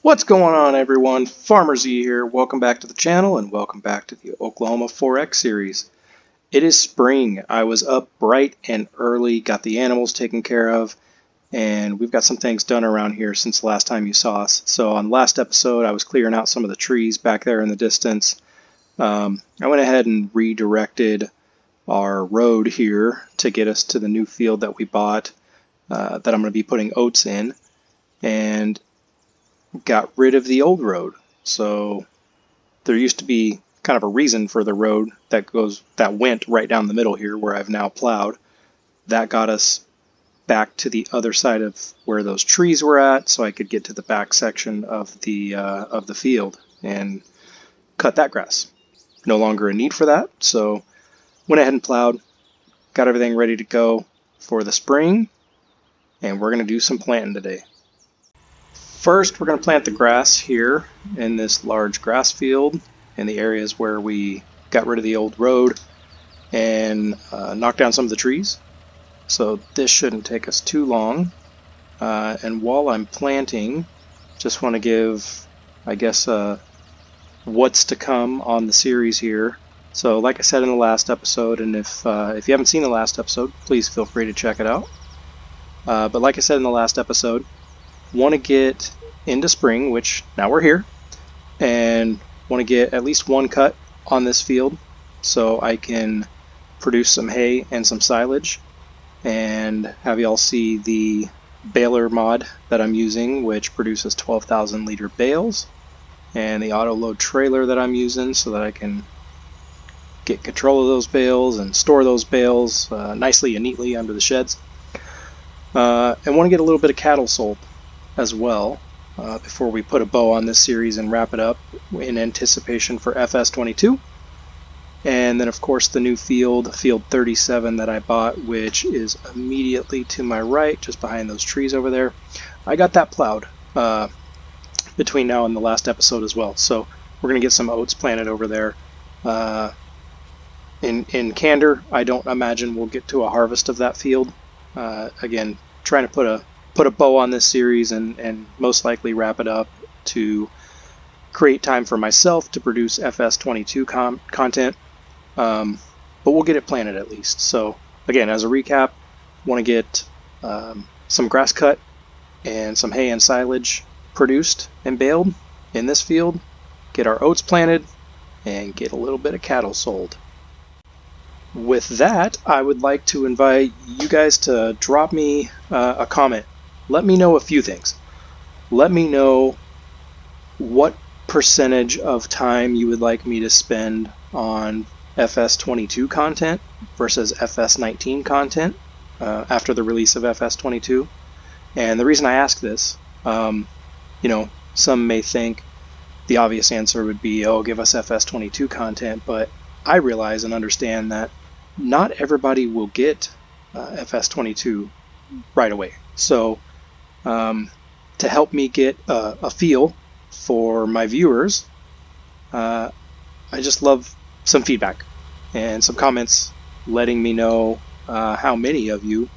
What's going on, everyone? Farmer Z here. Welcome back to the channel and welcome back to the Oklahoma 4X series. It is spring. I was up bright and early, got the animals taken care of, and we've got some things done around here since the last time you saw us. So on the last episode, I was clearing out some of the trees back there in the distance. I went ahead and redirected our road here to get us to the new field that we bought that I'm going to be putting oats in, and got rid of the old road. So there used to be kind of a reason for the road that went right down the middle here where I've now plowed. That got us back to the other side of where those trees were at, so I could get to the back section of the field and cut that grass. No longer a need for that, so went ahead and plowed, got everything ready to go for the spring, and we're going to do some planting today. First, we're going to plant the grass here in this large grass field in the areas where we got rid of the old road and knocked down some of the trees. So this shouldn't take us too long. And while I'm planting, just want to give, I guess, what's to come on the series here. So like I said in the last episode, and if you haven't seen the last episode, please feel free to check it out. But like I said in the last episode, want to get into spring, which now we're here, and want to get at least one cut on this field so I can produce some hay and some silage and have y'all see the baler mod that I'm using, which produces 12,000 liter bales, and the auto load trailer that I'm using so that I can get control of those bales and store those bales nicely and neatly under the sheds. And want to get a little bit of cattle sold as well before we put a bow on this series and wrap it up in anticipation for FS22. And then of course the new field, Field 37 that I bought, which is immediately to my right, just behind those trees over there. I got that plowed between now and the last episode as well. So we're going to get some oats planted over there. In candor, I don't imagine we'll get to a harvest of that field. Again, trying to put a bow on this series and most likely wrap it up to create time for myself to produce FS22 content, but we'll get it planted at least. So again, as a recap, want to get some grass cut and some hay and silage produced and baled in this field, get our oats planted, and get a little bit of cattle sold. With that, I would like to invite you guys to drop me a comment. Let me know a few things. Let me know what percentage of time you would like me to spend on FS22 content versus FS19 content after the release of FS22. And the reason I ask this, some may think the obvious answer would be, oh, give us FS22 content, but I realize and understand that not everybody will get FS22 right away. So to help me get a feel for my viewers, I just love some feedback and some comments letting me know how many of you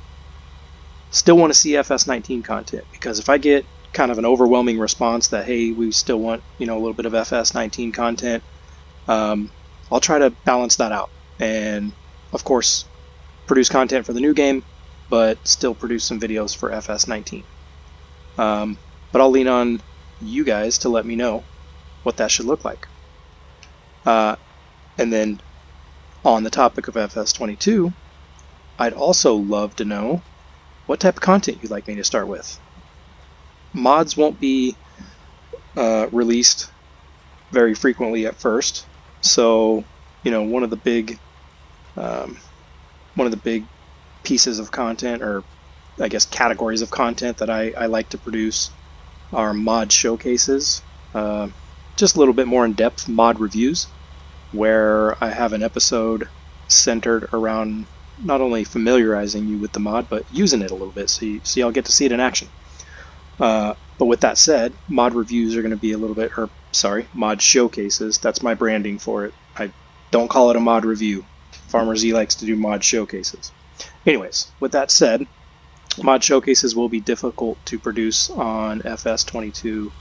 still want to see FS19 content. Because if I get kind of an overwhelming response that, hey, we still want a little bit of FS19 content, I'll try to balance that out and of course produce content for the new game, but still produce some videos for FS19. But I'll lean on you guys to let me know what that should look like. And then on the topic of FS22, I'd also love to know what type of content you'd like me to start with. Mods won't be released very frequently at first, so one of the big pieces of content, or I guess categories of content that I like to produce, are mod showcases, just a little bit more in-depth mod reviews, where I have an episode centered around not only familiarizing you with the mod, but using it a little bit, so y'all get to see it in action. But with that said, mod reviews are going to be mod showcases. That's my branding for it. I don't call it a mod review. Farmer Z likes to do mod showcases. Anyways, with that said, mod showcases will be difficult to produce on FS22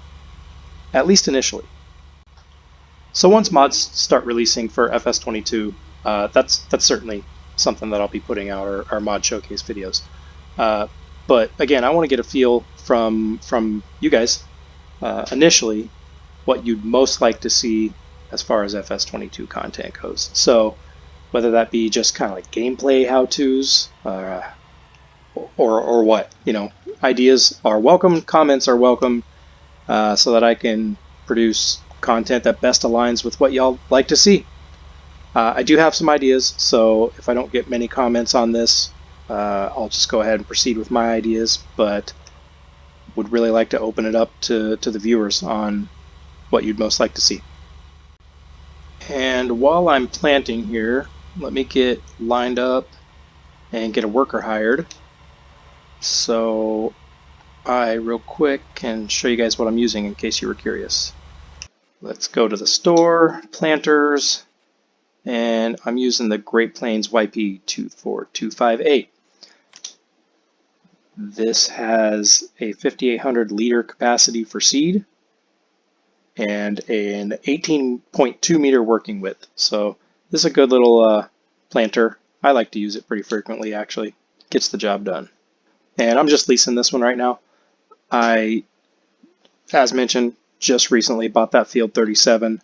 at least initially. So once mods start releasing for FS22, that's certainly something that I'll be putting out, our mod showcase videos. But again, I want to get a feel from you guys initially what you'd most like to see as far as FS22 content goes. So whether that be just kind of like gameplay how-tos or what, ideas are welcome, comments are welcome, so that I can produce content that best aligns with what y'all like to see. I do have some ideas, so if I don't get many comments on this, I'll just go ahead and proceed with my ideas, but would really like to open it up to the viewers on what you'd most like to see. And while I'm planting here, let me get lined up and get a worker hired. So I real quick can show you guys what I'm using in case you were curious. Let's go to the store, planters, and I'm using the Great Plains YP24258. This has a 5,800 liter capacity for seed and an 18.2 meter working width. So this is a good little planter. I like to use it pretty frequently, actually. Gets the job done. And I'm just leasing this one right now. I, as mentioned, just recently bought that Field 37.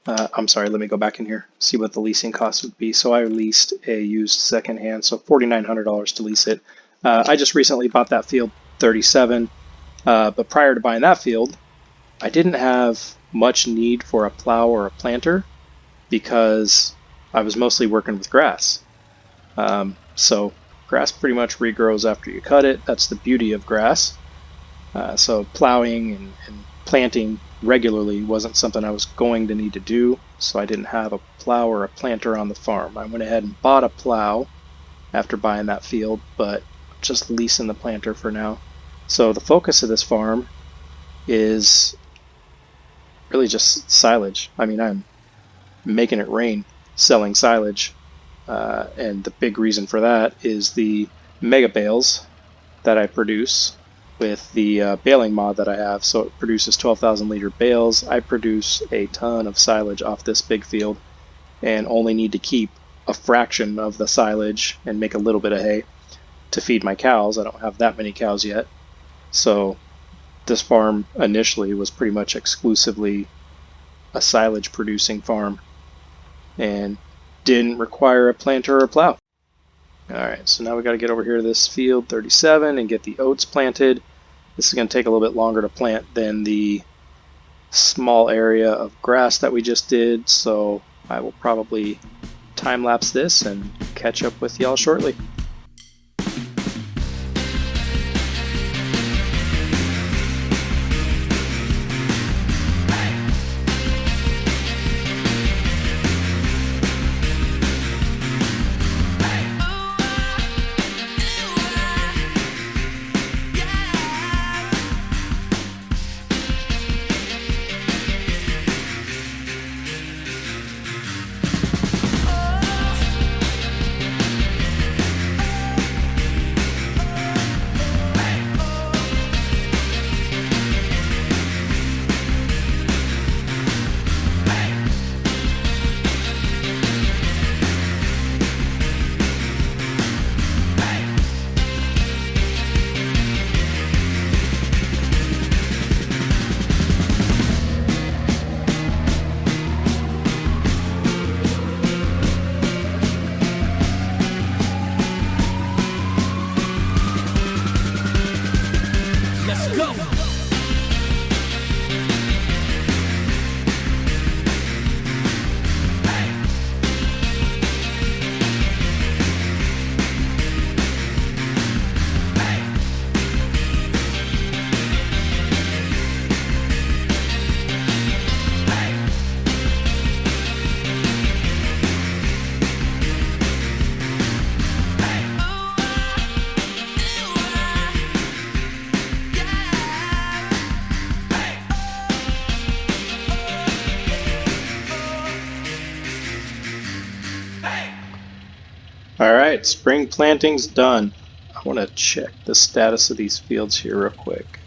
I'm sorry, let me go back in here, see what the leasing cost would be. So I leased a used secondhand, so $4,900 to lease it. I just recently bought that Field 37, but prior to buying that field, I didn't have much need for a plow or a planter because I was mostly working with grass. So grass pretty much regrows after you cut it. That's the beauty of grass. So plowing and planting regularly wasn't something I was going to need to do, so I didn't have a plow or a planter on the farm. I went ahead and bought a plow after buying that field, but just leasing the planter for now. So the focus of this farm is really just silage. I mean, I'm making it rain selling silage, and the big reason for that is the mega bales that I produce with the baling mod that I have. So it produces 12,000 liter bales. I produce a ton of silage off this big field and only need to keep a fraction of the silage and make a little bit of hay to feed my cows. I don't have that many cows yet. So this farm initially was pretty much exclusively a silage producing farm and didn't require a planter or a plow. Alright, so now we got to get over here to this Field 37 and get the oats planted. This is going to take a little bit longer to plant than the small area of grass that we just did, so I will probably time-lapse this and catch up with y'all shortly. Alright, spring planting's done. I want to check the status of these fields here real quick.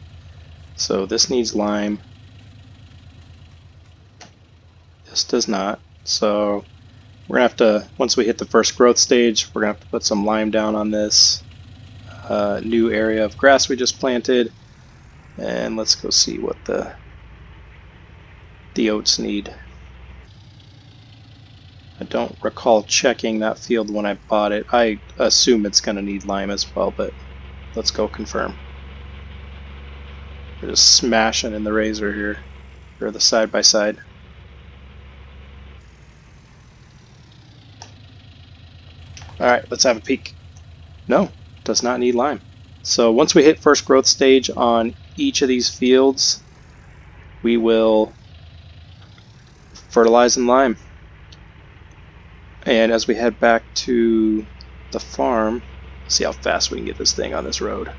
So this needs lime. This does not. So we're going to have to, once we hit the first growth stage, we're going to have to put some lime down on this new area of grass we just planted. And let's go see what the oats need. I don't recall checking that field when I bought it. I assume it's going to need lime as well, but let's go confirm. We're just smashing in the razor here, or the side by side. Alright, let's have a peek. No, does not need lime. So once we hit first growth stage on each of these fields, we will fertilize and lime. And as we head back to the farm, see how fast we can get this thing on this road.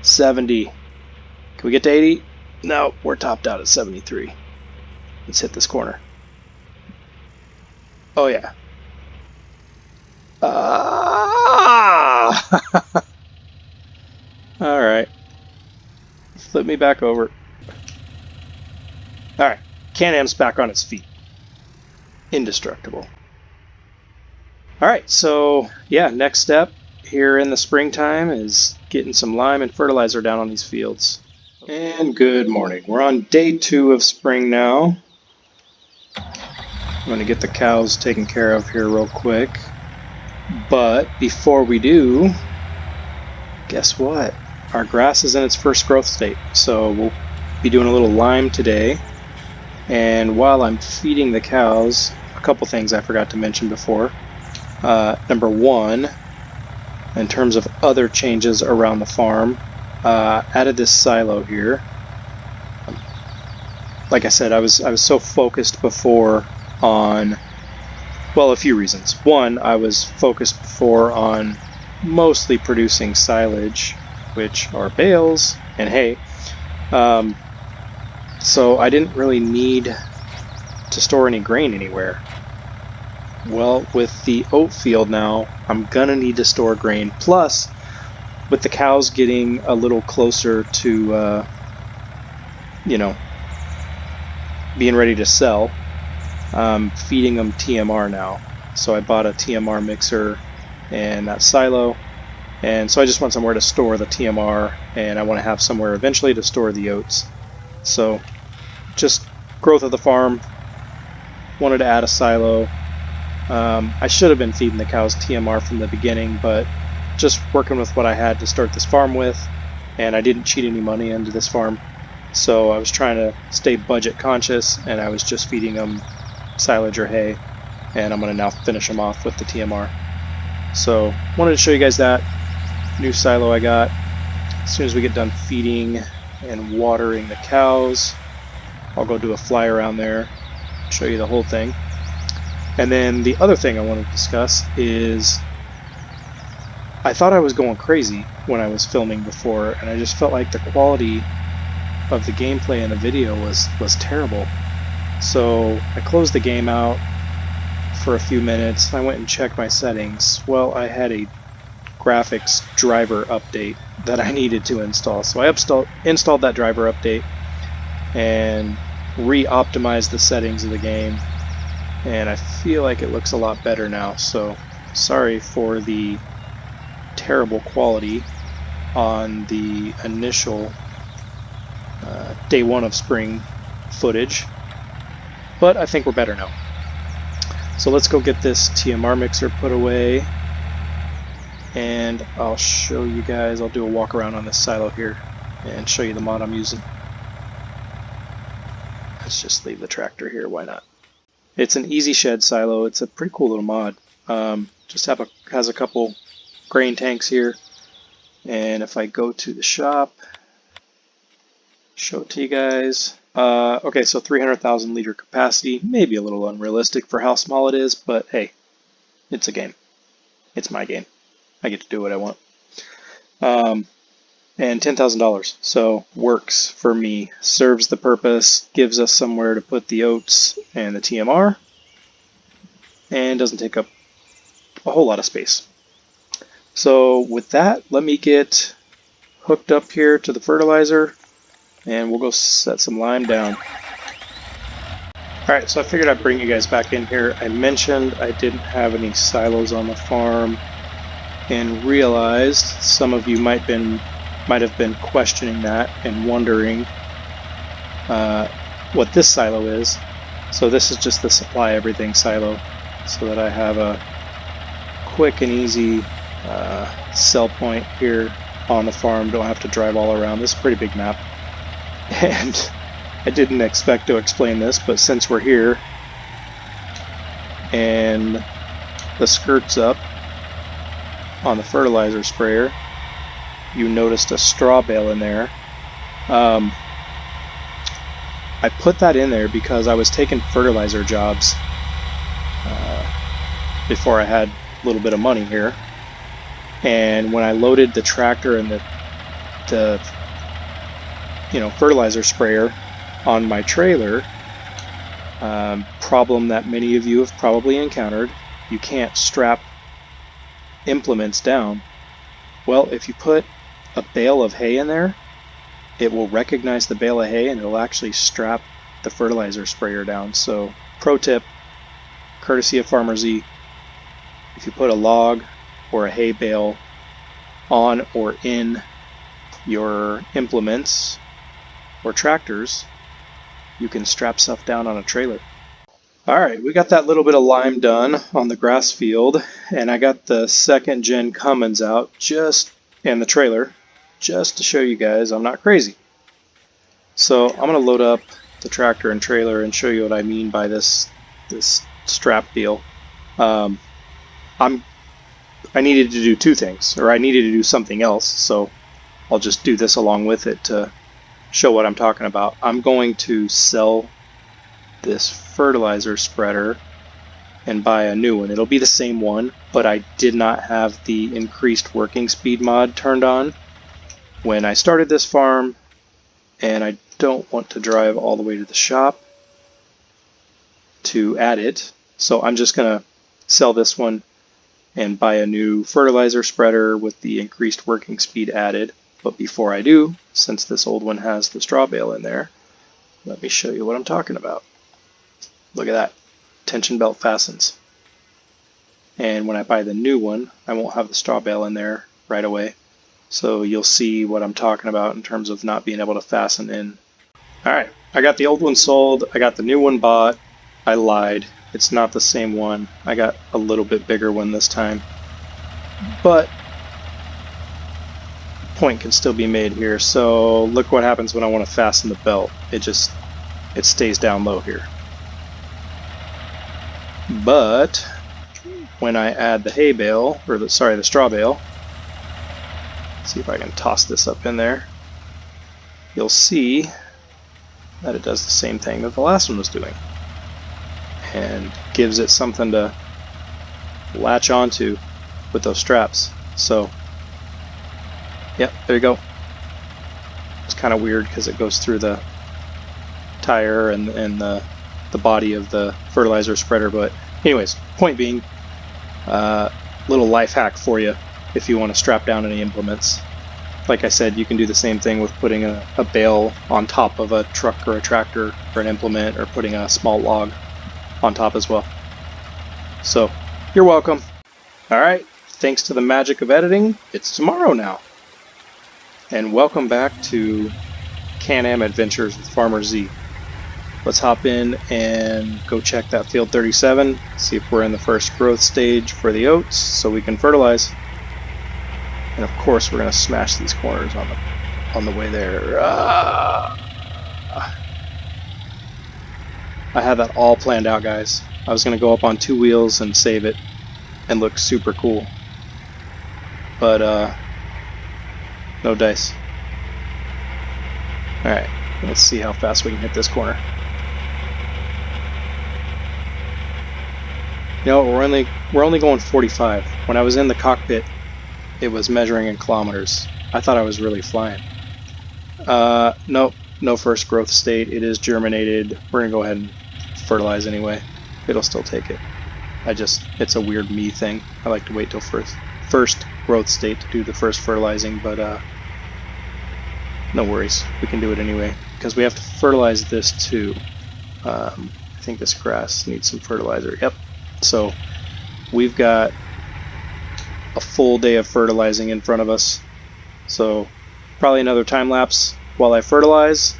70. Can we get to 80? No, we're topped out at 73. Let's hit this corner. Oh yeah. Alright. Flip me back over. Alright. Can-Am's back on its feet. Indestructible. Alright, so yeah, next step here in the springtime is getting some lime and fertilizer down on these fields. And good morning. We're on day 2 of spring now. I'm going to get the cows taken care of here real quick. But before we do, guess what? Our grass is in its first growth state. So we'll be doing a little lime today. And while I'm feeding the cows, a couple things I forgot to mention before. Number 1, in terms of other changes around the farm, added this silo here. Like I said, I was so focused before on, well, a few reasons. 1, I was focused before on mostly producing silage, which are bales and hay. So I didn't really need to store any grain anywhere. Well, with the oat field now, I'm gonna need to store grain. Plus, with the cows getting a little closer to, you know, being ready to sell, I'm feeding them TMR now. So I bought a TMR mixer and that silo, and so I just want somewhere to store the TMR, and I want to have somewhere eventually to store the oats. So just growth of the farm, wanted to add a silo. I should have been feeding the cows TMR from the beginning, but just working with what I had to start this farm with, and I didn't cheat any money into this farm. So I was trying to stay budget conscious, and I was just feeding them silage or hay, and I'm going to now finish them off with the TMR. So wanted to show you guys that new silo I got. As soon as we get done feeding and watering the cows, I'll go do a fly around there, show you the whole thing. And then the other thing I want to discuss is I thought I was going crazy when I was filming before, and I just felt like the quality of the gameplay in the video was terrible. So I closed the game out for a few minutes. I went and checked my settings. Well, I had a graphics driver update that I needed to install. So I installed that driver update and re-optimized the settings of the game, and I feel like it looks a lot better now. So sorry for the terrible quality on the initial day 1 of spring footage, but I think we're better now. So let's go get this TMR mixer put away, and I'll show you guys. I'll do a walk around on this silo here and show you the mod I'm using. Let's just leave the tractor here, why not? It's an easy shed silo. It's a pretty cool little mod. Just has a couple grain tanks here, and if I go to the shop, show it to you guys. Okay, so 300,000 liter capacity, maybe a little unrealistic for how small it is, but hey, it's a game. It's my game. I get to do what I want. And $10,000, so works for me. Serves the purpose, gives us somewhere to put the oats and the TMR, and doesn't take up a whole lot of space. So with that, let me get hooked up here to the fertilizer, and we'll go set some lime down. Alright, so I figured I'd bring you guys back in here. I mentioned I didn't have any silos on the farm and realized some of you might have been questioning that and wondering what this silo is. So this is just the supply everything silo, so that I have a quick and easy sell point here on the farm. Don't have to drive all around. This is a pretty big map. And I didn't expect to explain this, but since we're here and the skirt's up on the fertilizer sprayer, you noticed a straw bale in there. I put that in there because I was taking fertilizer jobs before I had a little bit of money here, and when I loaded the tractor and the fertilizer sprayer on my trailer, problem that many of you have probably encountered, you can't strap implements down. Well, if you put a bale of hay in there, it will recognize the bale of hay and it'll actually strap the fertilizer sprayer down. So, pro tip, courtesy of Farmer Z, if you put a log or a hay bale on or in your implements or tractors, you can strap stuff down on a trailer. Alright, we got that little bit of lime done on the grass field, and I got the 2nd gen Cummins out and the trailer just to show you guys I'm not crazy. So I'm going to load up the tractor and trailer and show you what I mean by this strap deal. I needed to do two things, or I needed to do something else, so I'll just do this along with it to show what I'm talking about. I'm going to sell this fertilizer spreader and buy a new one. It'll be the same one, but I did not have the increased working speed mod turned on when I started this farm, and I don't want to drive all the way to the shop to add it, so I'm just going to sell this one and buy a new fertilizer spreader with the increased working speed added. But before I do, since this old one has the straw bale in there, let me show you what I'm talking about. Look at that. Tension belt fastens. And when I buy the new one, I won't have the straw bale in there right away. So you'll see what I'm talking about in terms of not being able to fasten in. Alright, I got the old one sold. I got the new one bought. I lied. It's not the same one. I got a little bit bigger one this time. But point can still be made here. So look what happens when I want to fasten the belt. It stays down low here. But when I add the hay bale, or the straw bale, see if I can toss this up in there, you'll see that it does the same thing that the last one was doing and gives it something to latch onto with those straps. So yep, there you go. It's kind of weird because it goes through the tire and the body of the fertilizer spreader, but anyways, point being, little life hack for you if you want to strap down any implements. Like I said, you can do the same thing with putting a bale on top of a truck or a tractor or an implement, or putting a small log on top as well. So, you're welcome. Alright, thanks to the magic of editing, it's tomorrow now. And welcome back to Can-Am Adventures with Farmer Z. Let's hop in and go check that field 37, see if we're in the first growth stage for the oats so we can fertilize. And of course we're going to smash these corners on the way there. I had that all planned out, guys. I was going to go up on 2 wheels and save it and look super cool. But no dice. Alright, let's see how fast we can hit this corner. You know, we're only going 45. When I was in the cockpit, it was measuring in kilometers. I thought I was really flying. Nope, no first growth state. It is germinated. We're gonna go ahead and fertilize anyway. It'll still take it. It's a weird me thing. I like to wait till first growth state to do the first fertilizing, but no worries. We can do it anyway because we have to fertilize this too. I think this grass needs some fertilizer. Yep. So we've got a full day of fertilizing in front of us. So probably another time lapse while I fertilize,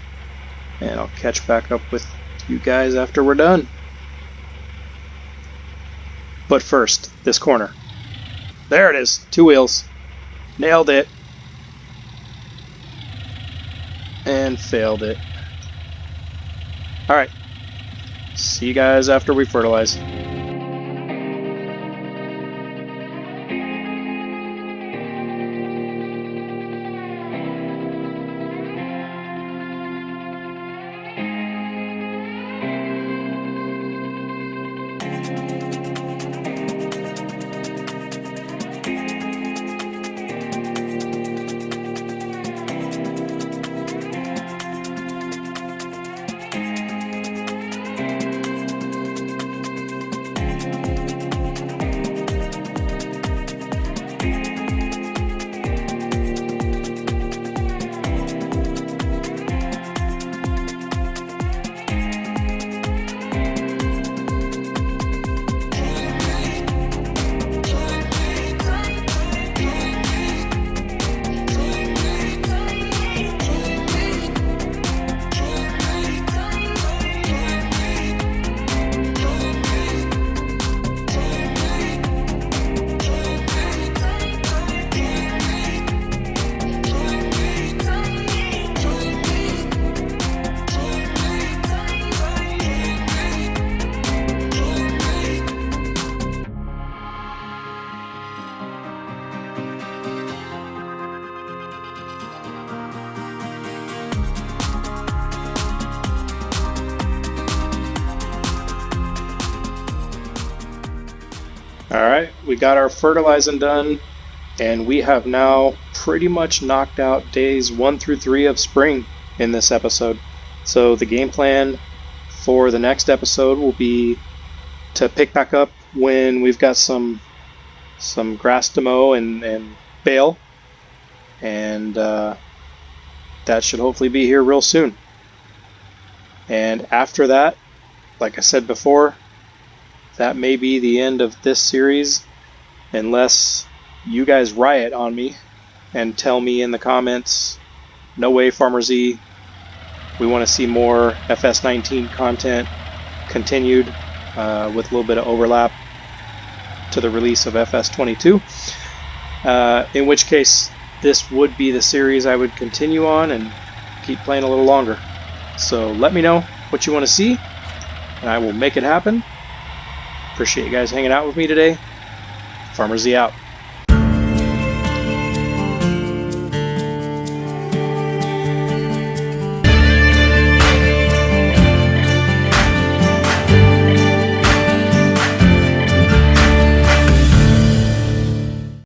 and I'll catch back up with you guys after we're done. But first, this corner. There it is, 2 wheels. Nailed it. And failed it. Alright, see you guys after we fertilize. Alright, we got our fertilizing done, and we have now pretty much knocked out days 1 through 3 of spring in this episode. So the game plan for the next episode will be to pick back up when we've got some grass to mow and bale, and that should hopefully be here real soon. And after that, like I said before, that may be the end of this series, unless you guys riot on me and tell me in the comments, no way Farmer Z, we want to see more FS19 content continued with a little bit of overlap to the release of FS22, in which case this would be the series I would continue on and keep playing a little longer. So let me know what you want to see, and I will make it happen. Appreciate you guys hanging out with me today. Farmer Z out.